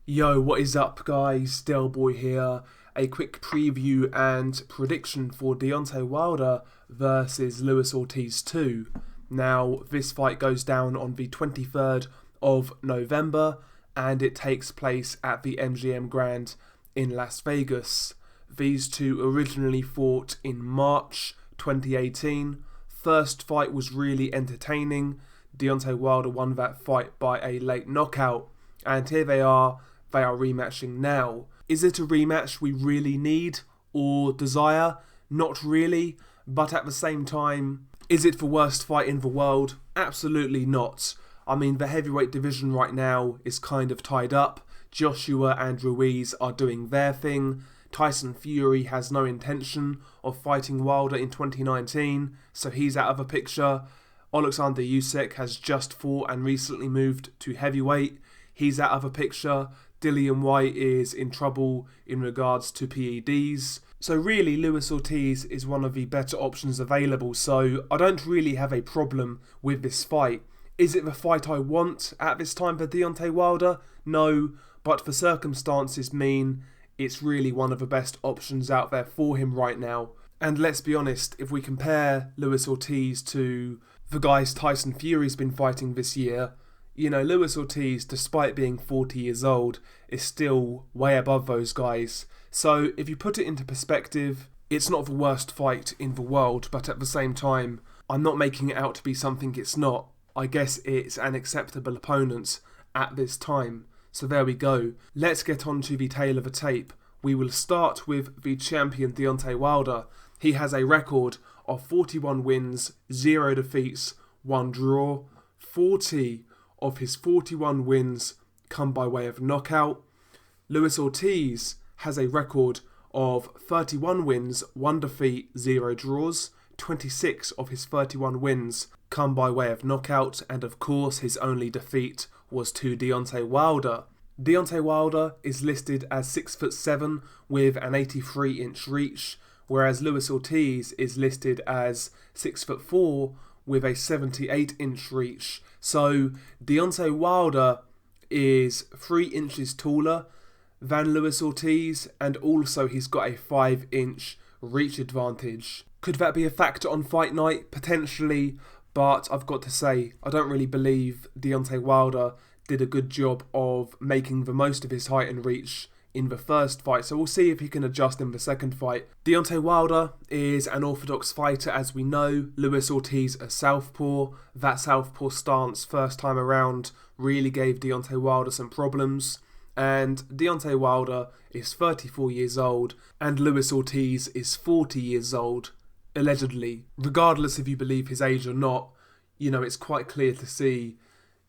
Yo, what is up guys? Boy here. A quick preview and prediction for Deontay Wilder versus Luis Ortiz 2. Now, this fight goes down on the 23rd of November and it takes place at the MGM Grand in Las Vegas. These two originally fought in March 2018. First fight was really entertaining. Deontay Wilder won that fight by a late knockout. And here they are rematching now. Is it a rematch we really need or desire? Not really, but at the same time, is it the worst fight in the world? Absolutely not. I mean, the heavyweight division right now is kind of tied up. Joshua and Ruiz are doing their thing. Tyson Fury has no intention of fighting Wilder in 2019, so he's out of the picture. Alexander Usyk has just fought and recently moved to heavyweight. He's out of the picture. Dillian Whyte is in trouble in regards to PEDs. So really, Luis Ortiz is one of the better options available, so I don't really have a problem with this fight. Is it the fight I want at this time for Deontay Wilder? No, but the circumstances mean it's really one of the best options out there for him right now. And let's be honest, if we compare Luis Ortiz to the guys Tyson Fury's been fighting this year, you know, Luis Ortiz, despite being 40 years old, is still way above those guys. So if you put it into perspective, it's not the worst fight in the world, but at the same time, I'm not making it out to be something it's not. I guess it's an acceptable opponent at this time. So there we go. Let's get on to the tail of the tape. We will start with the champion Deontay Wilder. He has a record of 41 wins, 0 defeats, 1 draw. 40 of his 41 wins come by way of knockout. Luis Ortiz has a record of 31 wins, 1 defeat, 0 draws. 26 of his 31 wins come by way of knockout, and of course his only defeat was to Deontay Wilder. Deontay Wilder is listed as 6'7" with an 83-inch reach, whereas Luis Ortiz is listed as 6'4" with a 78-inch reach. So Deontay Wilder is 3 inches taller than Luis Ortiz, and also he's got a 5-inch reach advantage. Could that be a factor on fight night? Potentially, but I've got to say, I don't really believe Deontay Wilder did a good job of making the most of his height and reach in the first fight, so we'll see if he can adjust in the second fight. Deontay Wilder is an orthodox fighter, as we know. Luis Ortiz a southpaw. That southpaw stance first time around really gave Deontay Wilder some problems. And Deontay Wilder is 34 years old and Luis Ortiz is 40 years old, allegedly. Regardless if you believe his age or not, you know, it's quite clear to see,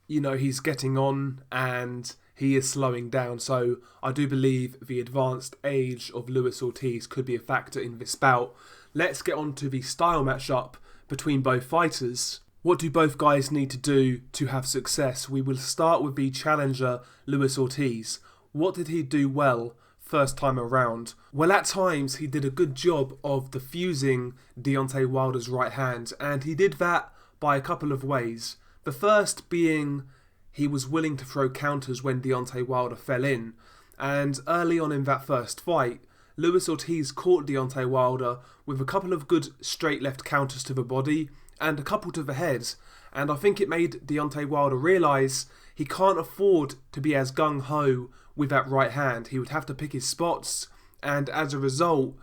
you know, he's getting on and he is slowing down. So I do believe the advanced age of Luis Ortiz could be a factor in this bout. Let's get on to the style matchup between both fighters. What do both guys need to do to have success? We will start with the challenger, Luis Ortiz. What did he do well first time around? Well, at times he did a good job of diffusing Deontay Wilder's right hand, and he did that by a couple of ways. The first being he was willing to throw counters when Deontay Wilder fell in. And early on in that first fight, Luis Ortiz caught Deontay Wilder with a couple of good straight left counters to the body and a couple to the head. And I think it made Deontay Wilder realise he can't afford to be as gung-ho with that right hand. He would have to pick his spots, and as a result,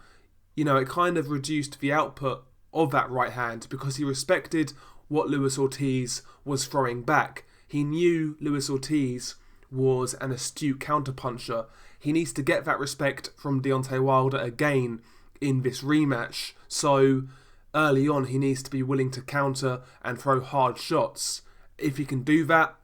you know, it kind of reduced the output of that right hand because he respected what Luis Ortiz was throwing back. He knew Luis Ortiz was an astute counterpuncher. He needs to get that respect from Deontay Wilder again in this rematch. So early on, he needs to be willing to counter and throw hard shots. If he can do that,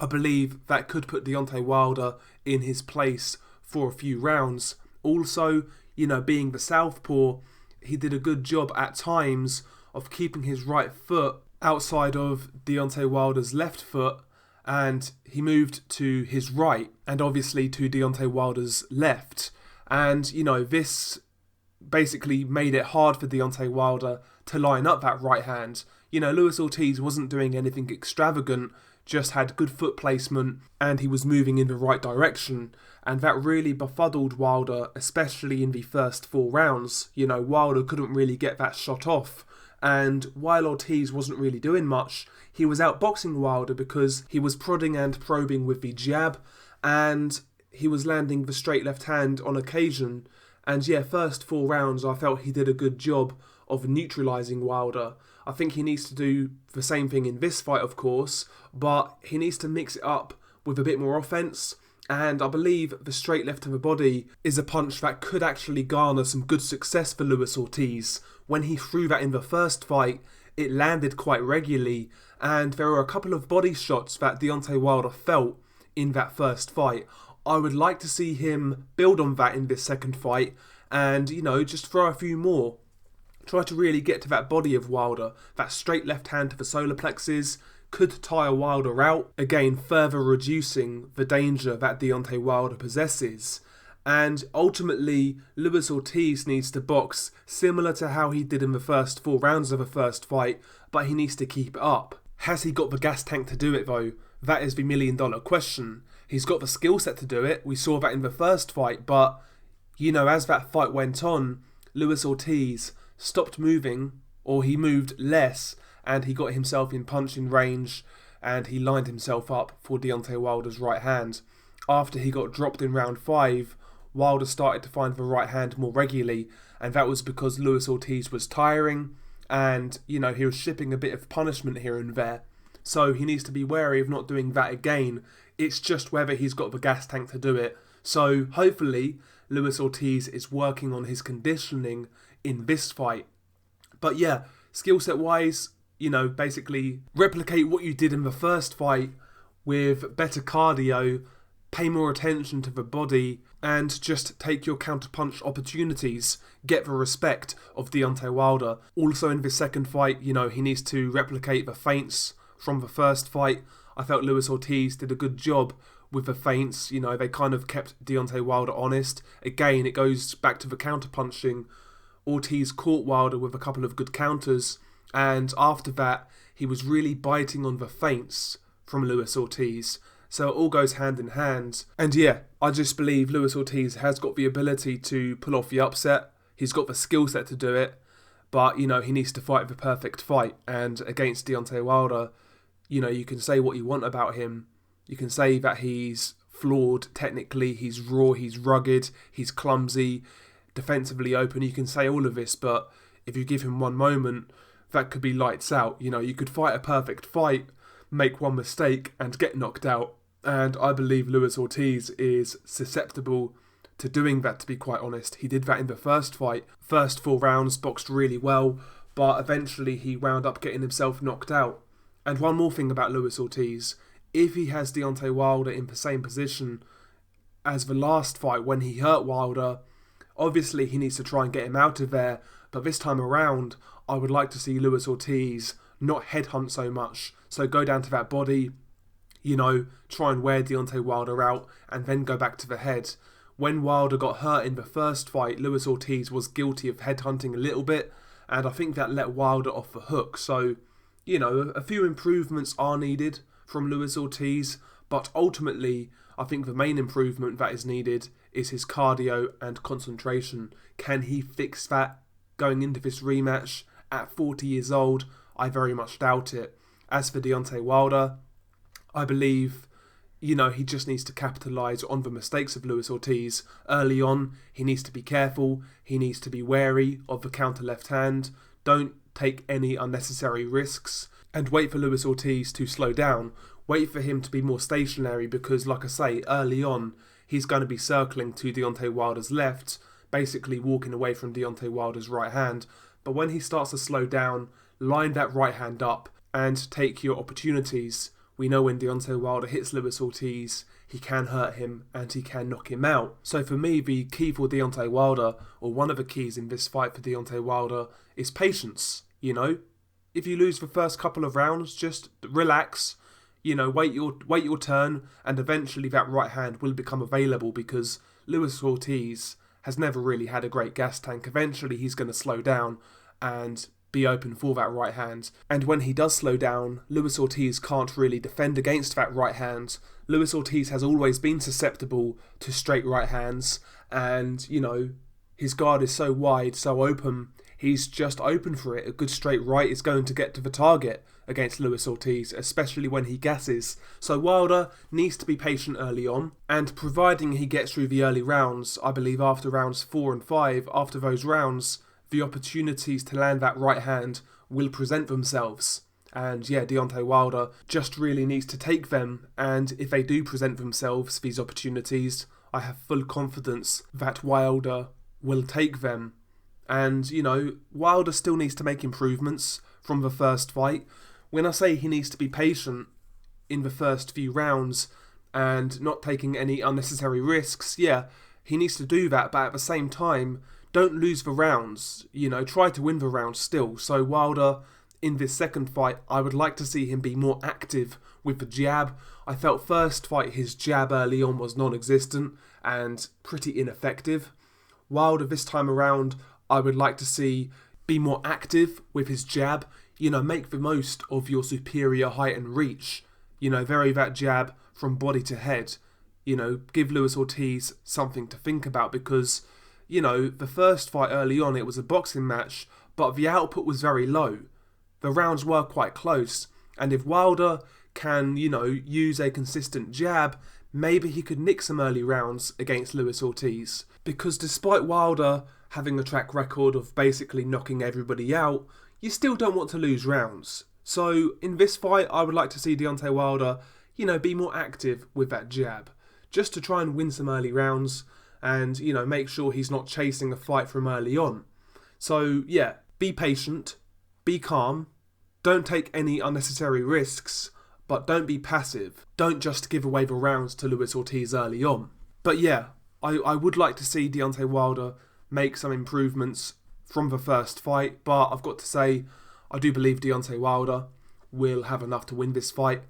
I believe that could put Deontay Wilder in his place for a few rounds. Also, you know, being the southpaw, he did a good job at times of keeping his right foot outside of Deontay Wilder's left foot, and he moved to his right and obviously to Deontay Wilder's left. And, you know, this basically made it hard for Deontay Wilder to line up that right hand. You know, Luis Ortiz wasn't doing anything extravagant, just had good foot placement and he was moving in the right direction. And that really befuddled Wilder, especially in the first 4 rounds. Wilder couldn't really get that shot off. And while Ortiz wasn't really doing much, he was outboxing Wilder because he was prodding and probing with the jab, and he was landing the straight left hand on occasion. And yeah, first 4 rounds I felt he did a good job of neutralising Wilder. I think he needs to do the same thing in this fight, of course, but he needs to mix it up with a bit more offence. And I believe the straight left to the body is a punch that could actually garner some good success for Luis Ortiz. When he threw that in the first fight, it landed quite regularly, and there were a couple of body shots that Deontay Wilder felt in that first fight. I would like to see him build on that in this second fight and, just throw a few more. Try to really get to that body of Wilder. That straight left hand to the solar plexus could tire Wilder out, again further reducing the danger that Deontay Wilder possesses. And ultimately, Luis Ortiz needs to box similar to how he did in the first 4 rounds of the first fight, but he needs to keep it up. Has he got the gas tank to do it though? That is the $1 million question. He's got the skill set to do it. We saw that in the first fight, but as that fight went on, Luis Ortiz stopped moving, or he moved less, and he got himself in punching range, and he lined himself up for Deontay Wilder's right hand. After he got dropped in round 5, Wilder started to find the right hand more regularly, and that was because Luis Ortiz was tiring, and he was shipping a bit of punishment here and there. So he needs to be wary of not doing that again. It's just whether he's got the gas tank to do it. So hopefully Luis Ortiz is working on his conditioning in this fight. But yeah, skill set wise, basically replicate what you did in the first fight with better cardio, pay more attention to the body, and just take your counter-punch opportunities. Get the respect of Deontay Wilder. Also in this second fight, he needs to replicate the feints from the first fight. I felt Luis Ortiz did a good job with the feints. They kind of kept Deontay Wilder honest. Again, it goes back to the counter-punching. Ortiz caught Wilder with a couple of good counters, and after that, he was really biting on the feints from Luis Ortiz. So it all goes hand in hand. And yeah, I just believe Luis Ortiz has got the ability to pull off the upset. He's got the skill set to do it. But, he needs to fight the perfect fight. And against Deontay Wilder, you can say what you want about him. You can say that he's flawed technically, he's raw, he's rugged, he's clumsy, defensively open. You can say all of this, but if you give him one moment, that could be lights out. You could fight a perfect fight, make one mistake, and get knocked out. And I believe Luis Ortiz is susceptible to doing that, to be quite honest. He did that in the first fight. First 4 rounds, boxed really well, but eventually he wound up getting himself knocked out. And one more thing about Luis Ortiz. If he has Deontay Wilder in the same position as the last fight when he hurt Wilder, obviously he needs to try and get him out of there. But this time around, I would like to see Luis Ortiz not headhunt so much. So go down to that body, try and wear Deontay Wilder out, and then go back to the head. When Wilder got hurt in the first fight, Luis Ortiz was guilty of headhunting a little bit, and I think that let Wilder off the hook. So, a few improvements are needed from Luis Ortiz, but ultimately, I think the main improvement that is needed is his cardio and concentration. Can he fix that going into this rematch at 40 years old? I very much doubt it. As for Deontay Wilder, I believe, he just needs to capitalise on the mistakes of Luis Ortiz. Early on, he needs to be careful. He needs to be wary of the counter left hand. Don't take any unnecessary risks. And wait for Luis Ortiz to slow down. Wait for him to be more stationary because, like I say, early on, he's going to be circling to Deontay Wilder's left, basically walking away from Deontay Wilder's right hand. But when he starts to slow down, line that right hand up and take your opportunities. We know when Deontay Wilder hits Luis Ortiz, he can hurt him and he can knock him out. So for me, the key for Deontay Wilder, or one of the keys in this fight for Deontay Wilder, is patience. If you lose the first couple of rounds, just relax. Wait your turn, and eventually that right hand will become available because Luis Ortiz has never really had a great gas tank. Eventually he's going to slow down, and be open for that right hand. And when he does slow down, Luis Ortiz can't really defend against that right hand. Luis Ortiz has always been susceptible to straight right hands, and, you know, his guard is so wide, so open, he's just open for it. A good straight right is going to get to the target against Luis Ortiz, especially when he gasses. So Wilder needs to be patient early on, and providing he gets through the early rounds, I believe after rounds 4 and 5, after those rounds, the opportunities to land that right hand will present themselves. And yeah, Deontay Wilder just really needs to take them, and if they do present themselves, these opportunities, I have full confidence that Wilder will take them. And, you know, Wilder still needs to make improvements from the first fight. When I say he needs to be patient in the first few rounds and not taking any unnecessary risks, yeah, he needs to do that, but at the same time, don't lose the rounds. You know, try to win the rounds still. So Wilder, in this second fight, I would like to see him be more active with the jab. I felt first fight his jab early on was non-existent and pretty ineffective. Wilder this time around, I would like to see be more active with his jab. You know, make the most of your superior height and reach. You know, vary that jab from body to head. You know, give Luis Ortiz something to think about, because, you know, the first fight early on, it was a boxing match, but the output was very low. The rounds were quite close, and if Wilder can, you know, use a consistent jab, maybe he could nick some early rounds against Luis Ortiz. Because despite Wilder having a track record of basically knocking everybody out, you still don't want to lose rounds. So in this fight, I would like to see Deontay Wilder, you know, be more active with that jab, just to try and win some early rounds and, you know, make sure he's not chasing a fight from early on. So yeah, be patient, be calm, don't take any unnecessary risks, but don't be passive. Don't just give away the rounds to Luis Ortiz early on. But yeah, I would like to see Deontay Wilder make some improvements from the first fight, but I've got to say, I do believe Deontay Wilder will have enough to win this fight.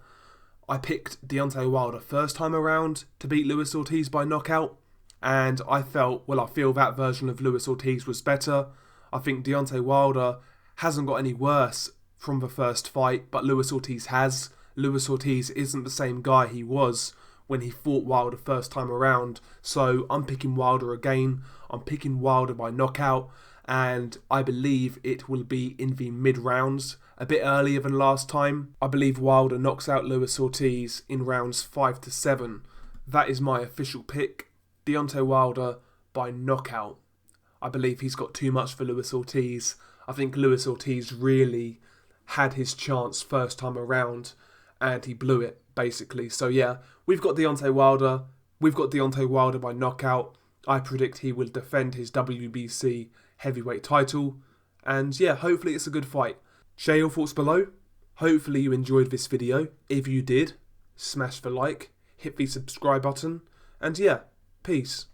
I picked Deontay Wilder first time around to beat Luis Ortiz by knockout, and I feel that version of Luis Ortiz was better. I think Deontay Wilder hasn't got any worse from the first fight, but Luis Ortiz has. Luis Ortiz isn't the same guy he was when he fought Wilder first time around, so I'm picking Wilder again. I'm picking Wilder by knockout, and I believe it will be in the mid-rounds, a bit earlier than last time. I believe Wilder knocks out Luis Ortiz in rounds 5 to 7. That is my official pick. Deontay Wilder by knockout. I believe he's got too much for Luis Ortiz. I think Luis Ortiz really had his chance first time around, and he blew it, basically. So yeah, we've got Deontay Wilder. We've got Deontay Wilder by knockout. I predict he will defend his WBC heavyweight title. And yeah, hopefully it's a good fight. Share your thoughts below. Hopefully you enjoyed this video. If you did, smash the like, hit the subscribe button. And yeah, peace.